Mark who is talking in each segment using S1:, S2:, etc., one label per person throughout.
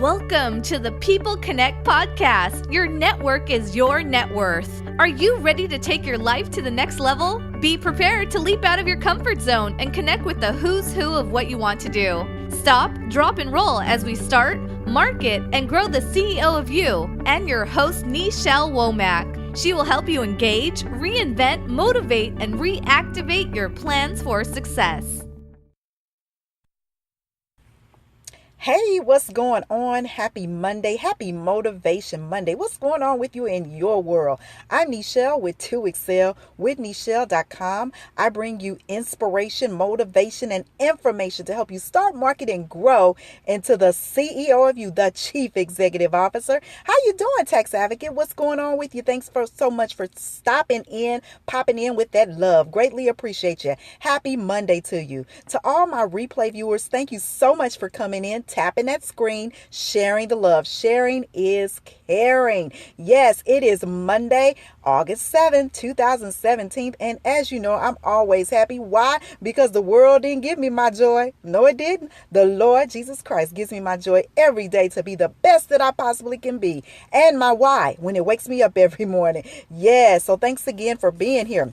S1: Welcome to the People Connect podcast. Your network is your net worth. Are you ready to take your life to the next level? Be prepared to leap out of your comfort zone and connect with the who's who of what you want to do. Stop, drop, and roll as we start, market, and grow the CEO of you and your host, Nichelle Womack. She will help you engage, reinvent, motivate, and reactivate your plans for success.
S2: Hey, what's going on? Happy Monday. Happy Motivation Monday. What's going on with you in your world? I'm Nichelle with 2Excel with Nichelle.com. I bring you inspiration, motivation, and information to help you start, market, and grow into the CEO of you, the Chief Executive Officer. How you doing, Tax Advocate? What's going on with you? Thanks so much for stopping in, popping in with that love. Greatly appreciate you. Happy Monday to you. To all my replay viewers, thank you so much for coming in. Tapping that screen, sharing the love. Sharing is caring. Yes, it is Monday, August 7th, 2017. And as you know, I'm always happy. Why? Because the world didn't give me my joy. No, it didn't. The Lord Jesus Christ gives me my joy every day to be the best that I possibly can be. And my why when it wakes me up every morning. Yes. So thanks again for being here.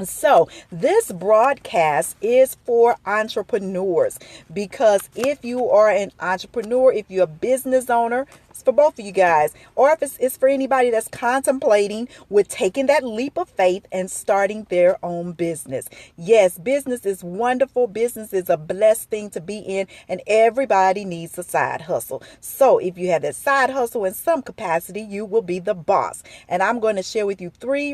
S2: So this broadcast is for entrepreneurs, because if you are an entrepreneur, if you're a business owner, it's for both of you guys, or if it's for anybody that's contemplating with taking that leap of faith and starting their own business. Yes, business is wonderful. Business is a blessed thing to be in, and everybody needs a side hustle. So if you have that side hustle in some capacity, you will be the boss. And I'm going to share with you three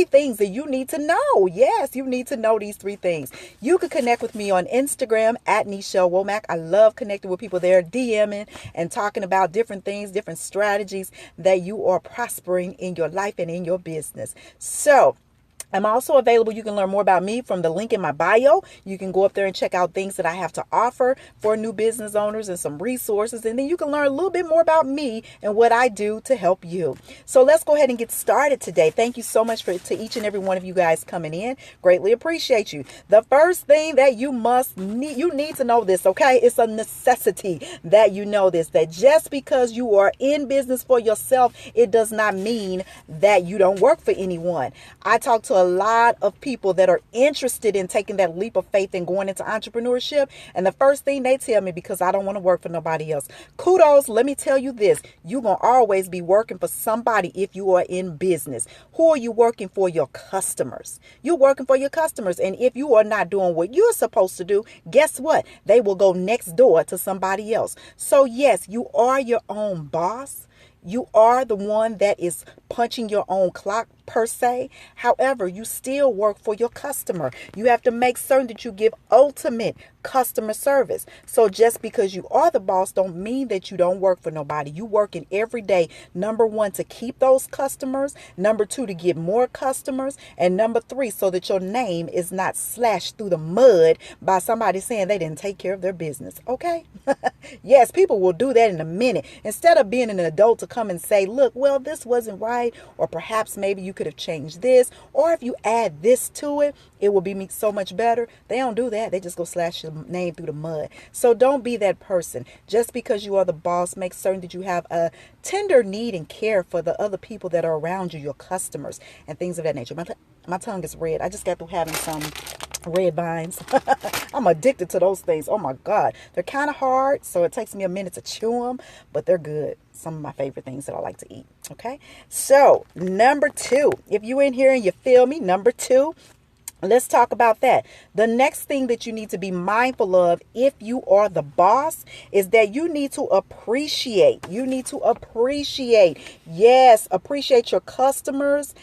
S2: things that you need to know. Yes, you need to know these three things. You can connect with me on Instagram at Nichelle Womack. I love connecting with people there, DMing and talking about different things, different strategies that you are prospering in your life and in your business. So I'm also available. You can learn more about me from the link in my bio. You can go up there and check out things that I have to offer for new business owners and some resources. And then you can learn a little bit more about me and what I do to help you. So let's go ahead and get started today. Thank you so much to each and every one of you guys coming in. Greatly appreciate you. The first thing that you need to know this, okay? It's a necessity that you know this, that just because you are in business for yourself, it does not mean that you don't work for anyone. I talk to a lot of people that are interested in taking that leap of faith and going into entrepreneurship. And the first thing they tell me, because I don't want to work for nobody else. Kudos. Let me tell you this. You're going to always be working for somebody if you are in business. Who are you working for? Your customers. You're working for your customers. And if you are not doing what you're supposed to do, guess what? They will go next door to somebody else. So yes, you are your own boss. You are the one that is punching your own clock per se. However, you still work for your customer. You have to make certain that you give ultimate customer service. So just because you are the boss don't mean that you don't work for nobody. You working every day. Number one, to keep those customers. Number two, to get more customers. And number three, so that your name is not slashed through the mud by somebody saying they didn't take care of their business. Okay? Yes, people will do that in a minute. Instead of being an adult to come and say, look, well, this wasn't right. Or perhaps maybe you could have changed this. Or if you add this to it, it will be so much better. They don't do that. They just go slash your name through the mud. So don't be that person. Just because you are the boss, make certain that you have a tender need and care for the other people that are around you, your customers and things of that nature. My tongue is red. I just got through having some red vines. I'm addicted to those things. Oh my God. They're kind of hard, so it takes me a minute to chew them, but they're good. Some of my favorite things that I like to eat. Okay. So number two, if you're in here and you feel me, number two, let's talk about that. The next thing that you need to be mindful of if you are the boss is that you need to appreciate. Yes, appreciate your customers,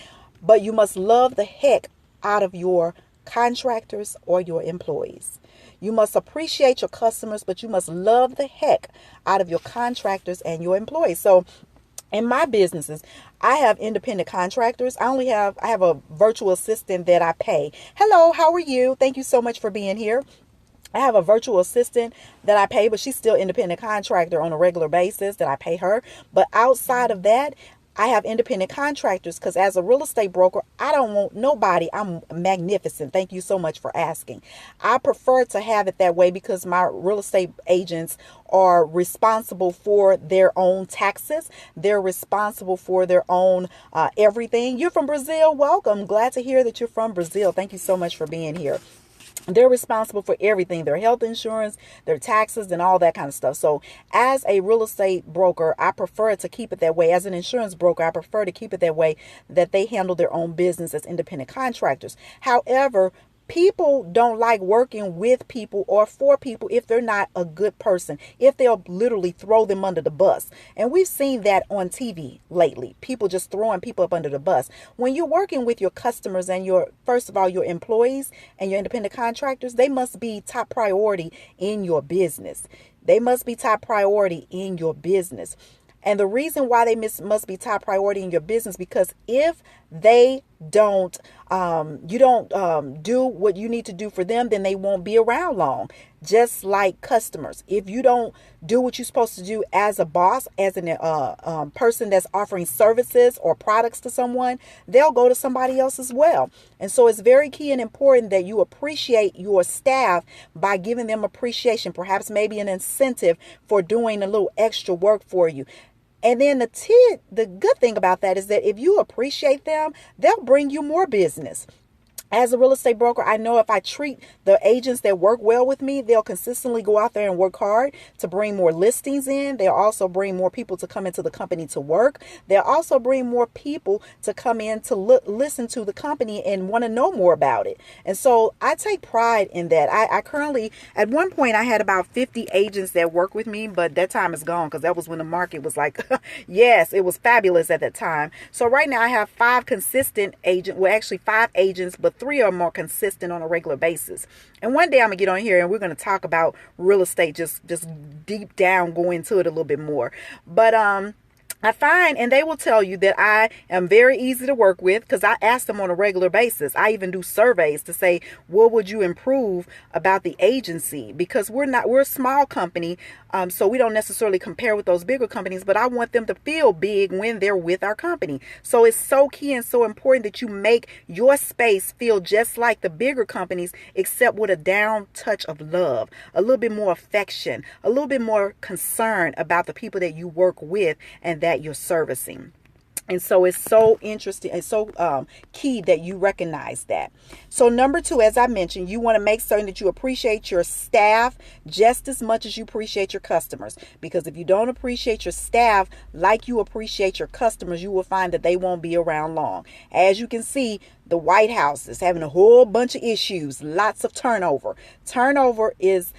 S2: but you must love the heck out of your contractors or your employees. You must appreciate your customers, but you must love the heck out of your contractors and your employees. So in my businesses, I have independent contractors. I have a virtual assistant that I pay. Hello, how are you? Thank you so much for being here. I have a virtual assistant that I pay, but she's still independent contractor on a regular basis that I pay her. But outside of that, I have independent contractors because as a real estate broker, I don't want nobody. I'm magnificent. Thank you so much for asking. I prefer to have it that way because my real estate agents are responsible for their own taxes. They're responsible for their own everything. You're from Brazil. Welcome. Glad to hear that you're from Brazil. Thank you so much for being here. They're responsible for everything, their health insurance, their taxes, and all that kind of stuff. So as a real estate broker, I prefer to keep it that way. As an insurance broker, I prefer to keep it that way, that they handle their own business as independent contractors. However, people don't like working with people or for people if they're not a good person, if they'll literally throw them under the bus. And we've seen that on TV lately, people just throwing people up under the bus. When you're working with your customers and first of all, your employees and your independent contractors, they must be top priority in your business. They must be top priority in your business. And the reason why they must be top priority in your business, because if they don't, you don't do what you need to do for them, then they won't be around long. Just like customers, if you don't do what you're supposed to do as a boss, as a person that's offering services or products to someone, they'll go to somebody else as well. And so it's very key and important that you appreciate your staff by giving them appreciation, perhaps maybe an incentive for doing a little extra work for you. And then the good thing about that is that if you appreciate them, they'll bring you more business. As a real estate broker, I know if I treat the agents that work well with me, they'll consistently go out there and work hard to bring more listings in. They'll also bring more people to come into the company to work. They'll also bring more people to come in to listen to the company and want to know more about it. And so I take pride in that. I currently, at one point, I had about 50 agents that work with me, but that time is gone because that was when the market was like, yes, it was fabulous at that time. So right now I have 5 consistent agents, well, actually 5 agents, but 3 are more consistent on a regular basis. And one day I'm gonna get on here and we're gonna talk about real estate, just deep down, go into it a little bit more. But I find, and they will tell you that I am very easy to work with because I ask them on a regular basis. I even do surveys to say, what would you improve about the agency? Because we're a small company, so we don't necessarily compare with those bigger companies, but I want them to feel big when they're with our company. So it's so key and so important that you make your space feel just like the bigger companies, except with a down touch of love, a little bit more affection, a little bit more concern about the people that you work with and that you're servicing. And so it's so interesting and so key that you recognize that. So number 2, as I mentioned, you want to make certain that you appreciate your staff just as much as you appreciate your customers. Because if you don't appreciate your staff like you appreciate your customers, you will find that they won't be around long. As you can see, the White House is having a whole bunch of issues, lots of turnover. Turnover is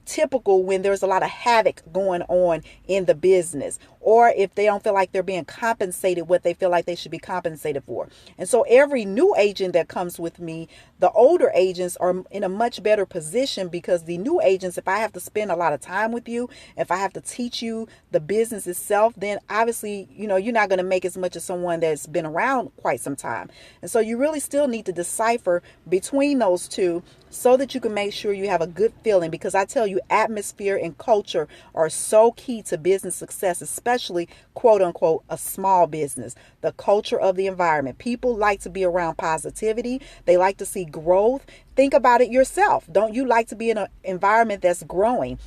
S2: typical when there's a lot of havoc going on in the business, or if they don't feel like they're being compensated what they feel like they should be compensated for. And so every new agent that comes with me, the older agents are in a much better position because the new agents, if I have to spend a lot of time with you, if I have to teach you the business itself, then obviously, you're not going to make as much as someone that's been around quite some time. And so you really still need to decipher between those two so that you can make sure you have a good feeling, because I tell you, atmosphere and culture are so key to business success, especially quote unquote a small business. The culture of the environment. People like to be around positivity. They like to see growth. Think about it yourself. Don't you like to be in an environment that's growing?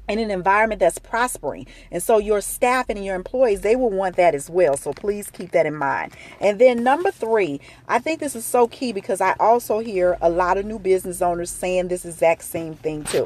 S2: In an environment that's prospering? And so your staff and your employees, they will want that as well. So please keep that in mind. And then number 3, I think this is so key because I also hear a lot of new business owners saying this exact same thing too.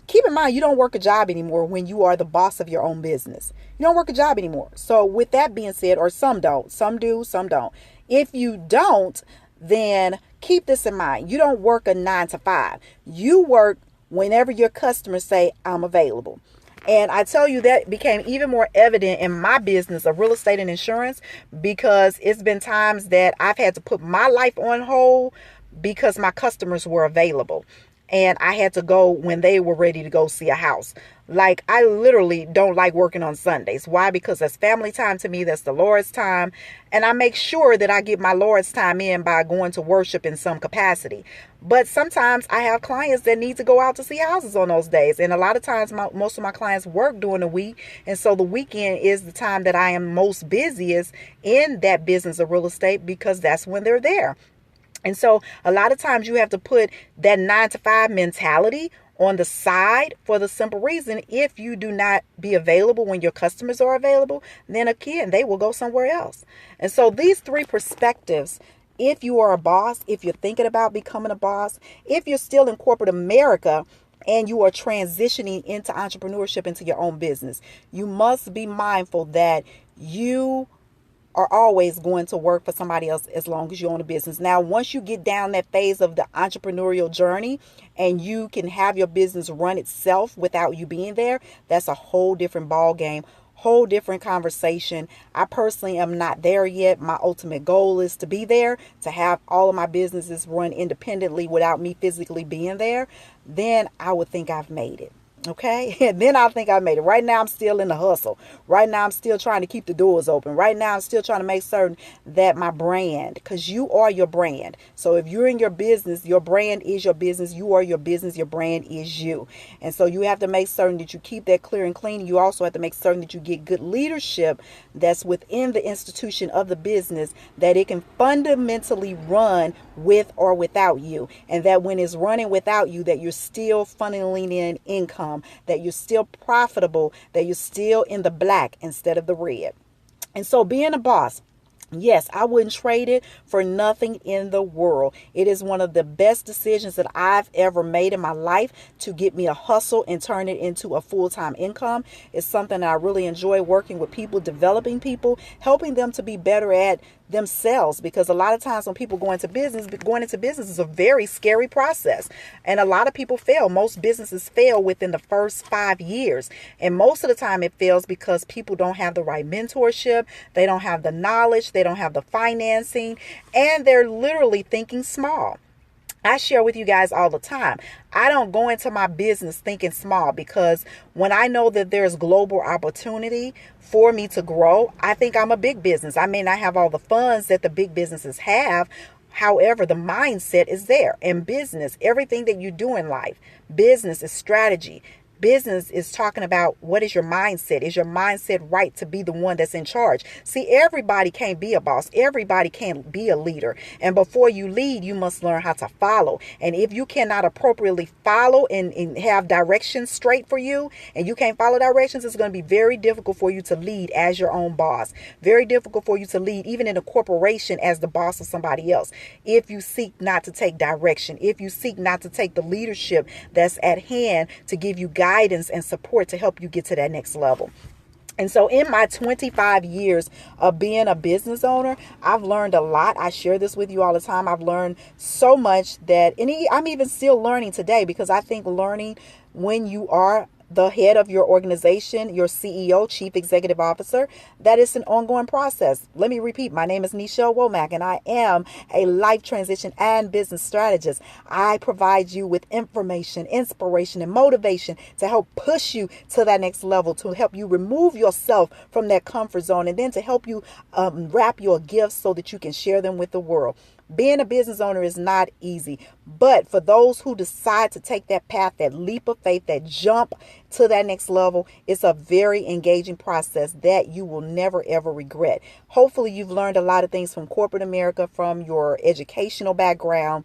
S2: Keep in mind, you don't work a job anymore when you are the boss of your own business. You don't work a job anymore. So with that being said, or some don't, some do, some don't. If you don't, then keep this in mind. You don't work a 9 to 5. You work whenever your customers say, I'm available. And I tell you, that became even more evident in my business of real estate and insurance, because it's been times that I've had to put my life on hold because my customers were available. and I had to go when they were ready to go see a house. Like, I literally don't like working on Sundays. Why? Because that's family time to me. That's the Lord's time. And I make sure that I get my Lord's time in by going to worship in some capacity. But sometimes I have clients that need to go out to see houses on those days. And a lot of times most of my clients work during the week. And so the weekend is the time that I am most busiest in that business of real estate, because that's when they're there. And so a lot of times you have to put that 9 to 5 mentality on the side, for the simple reason, if you do not be available when your customers are available, then again, they will go somewhere else. And so these 3 perspectives, if you are a boss, if you're thinking about becoming a boss, if you're still in corporate America and you are transitioning into entrepreneurship, into your own business, you must be mindful that you are always going to work for somebody else as long as you own a business. Now, once you get down that phase of the entrepreneurial journey and you can have your business run itself without you being there, that's a whole different ball game, whole different conversation. I personally am not there yet. My ultimate goal is to be there, to have all of my businesses run independently without me physically being there. Then I would think I've made it. Okay. And then I think I made it. Right now, I'm still in the hustle. Right now, I'm still trying to keep the doors open. Right now, I'm still trying to make certain that my brand, because you are your brand. So if you're in your business, your brand is your business. You are your business. Your brand is you. And so you have to make certain that you keep that clear and clean. You also have to make certain that you get good leadership that's within the institution of the business, that it can fundamentally run with or without you. And that when it's running without you, that you're still funneling in income, that you're still profitable, that you're still in the black instead of the red. And so being a boss, yes, I wouldn't trade it for nothing in the world. It is one of the best decisions that I've ever made in my life to get me a hustle and turn it into a full-time income. It's something that I really enjoy, working with people, developing people, helping them to be better at themselves, because a lot of times when people go into business, going into business is a very scary process, and a lot of people fail. Most businesses fail within the first 5 years, and most of the time it fails because people don't have the right mentorship, they don't have the knowledge, they don't have the financing, and they're literally thinking small. I share with you guys all the time, I don't go into my business thinking small, because when I know that there's global opportunity for me to grow, I think I'm a big business. I may not have all the funds that the big businesses have. However, the mindset is there. In business, everything that you do in life, business is strategy. Business is talking about, what is your mindset? Is your mindset right to be the one that's in charge? See, everybody can't be a boss. Everybody can't be a leader. And before you lead, you must learn how to follow. And if you cannot appropriately follow and have directions straight for you, and you can't follow directions, it's going to be very difficult for you to lead as your own boss. Very difficult for you to lead even in a corporation as the boss of somebody else. If you seek not to take direction, if you seek not to take the leadership that's at hand to give you guidance and support to help you get to that next level. And so in my 25 years of being a business owner, I've learned a lot. I share this with you all the time. I've learned so much that I'm even still learning today, because I think learning when you are the head of your organization, your CEO, Chief Executive Officer, that is an ongoing process. Let me repeat. My name is Nichelle Womack, and I am a life transition and business strategist. I provide you with information, inspiration, and motivation to help push you to that next level, to help you remove yourself from that comfort zone, and then to help you wrap your gifts so that you can share them with the world. Being a business owner is not easy, but for those who decide to take that path, that leap of faith, that jump to that next level, it's a very engaging process that you will never, ever regret. Hopefully, you've learned a lot of things from corporate America, from your educational background,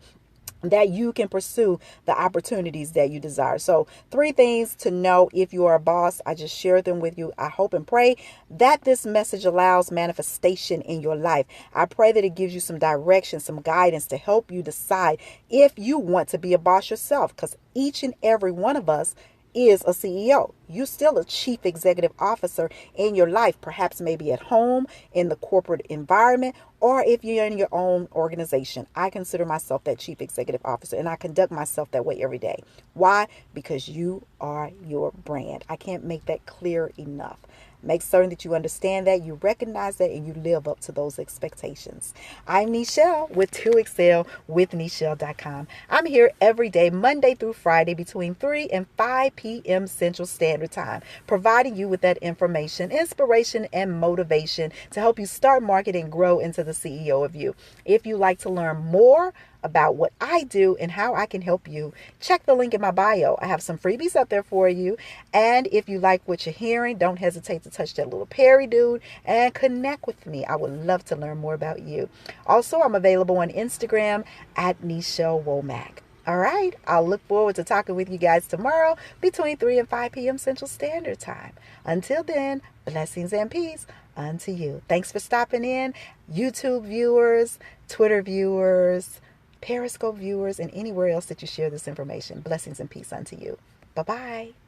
S2: that you can pursue the opportunities that you desire. So 3 things to know if you are a boss. I just shared them with you. I hope and pray that this message allows manifestation in your life. I pray that it gives you some direction, some guidance to help you decide if you want to be a boss yourself, because each and every one of us is a CEO. you're still a chief executive officer in your life, perhaps maybe at home, in the corporate environment, or if you're in your own organization. I consider myself that chief executive officer, and I conduct myself that way every day. Why? Because you are your brand. I can't make that clear enough. Make certain that you understand that, you recognize that, and you live up to those expectations. I'm Nichelle with 2Excel with Nichelle.com. I'm here every day, Monday through Friday, between 3 and 5 p.m. Central Standard Time, providing you with that information, inspiration, and motivation to help you start, market, and grow into the CEO of you. If you'd like to learn more about what I do and how I can help you, check the link in my bio. I have some freebies up there for you. And if you like what you're hearing, don't hesitate to touch that little Perry dude and connect with me. I would love to learn more about you. Also, I'm available on Instagram at Nichelle Womack. All right, I'll look forward to talking with you guys tomorrow between 3 and 5 p.m. Central Standard Time. Until then, blessings and peace unto you. Thanks for stopping in, YouTube viewers, Twitter viewers, Periscope viewers, and anywhere else that you share this information. Blessings and peace unto you. Bye-bye.